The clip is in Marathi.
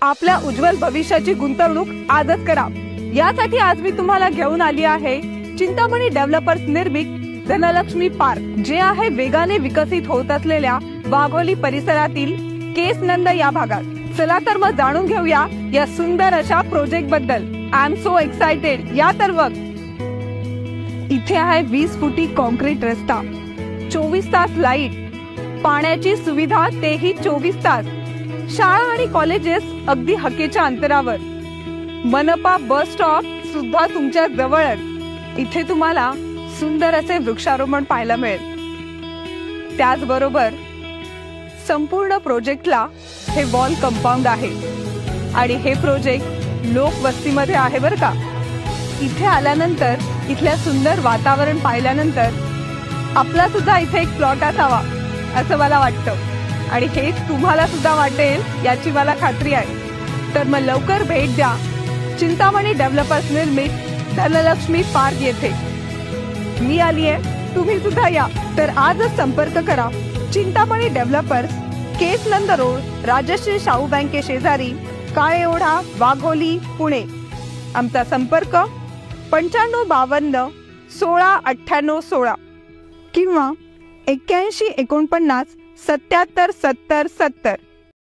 आपल्या उज्ज्वल भविष्याची गुंतवणूक आजच करा। यासाठी आज मी तुम्हाला घेऊन आली आहे चिंतामणी डेव्हलपर्स निर्मित धनलक्ष्मी पार्क, जे आहे वेगाने विकसित होत असलेल्या वाघोली परिसरातील केसनंद या भागात। चला तर मग जाणून घेऊया या सुंदर अशा प्रोजेक्ट बद्दल। I am so excited. या तर बघ, इथे आहे 20 फुटी कॉन्क्रीट रस्ता, 24 तास लाईट, पाण्याची सुविधा तेही 24 तास, शाळा आणि कॉलेजेस अगदी हक्केच्या अंतरावर, मनपा बस स्टॉप सुद्धा तुमच्या जवळच। इथे तुम्हाला सुंदर असे वृक्षारोपण पाहायला मिळेल। त्याचबरोबर संपूर्ण प्रोजेक्टला हे वॉल कंपाऊंड आहे आणि हे प्रोजेक्ट लोकवस्तीमध्ये आहे बरं का। इथे आल्यानंतर इथल्या सुंदर वातावरण पाहिल्यानंतर आपला सुद्धा इथे एक प्लॉट असावा असं मला वाटतं आणि हेच तुम्हाला सुद्धा वाटेल याची मला खात्री आहे। तर मग लवकर भेट द्या चिंतामणी डेव्हलपर्स निर्मित धनलक्ष्मी पार्क येथे। मी आली आहे, तुम्ही सुद्धा या। तर आजच संपर्क करा चिंतामणी डेव्हलपर्स, केसनंद रोड, राजश्री शाहू बँके शेजारी, काळे ओढा, वाघोली, पुणे। आमचा संपर्क 9552 16 98 16 किंवा 81 49 77 70 70।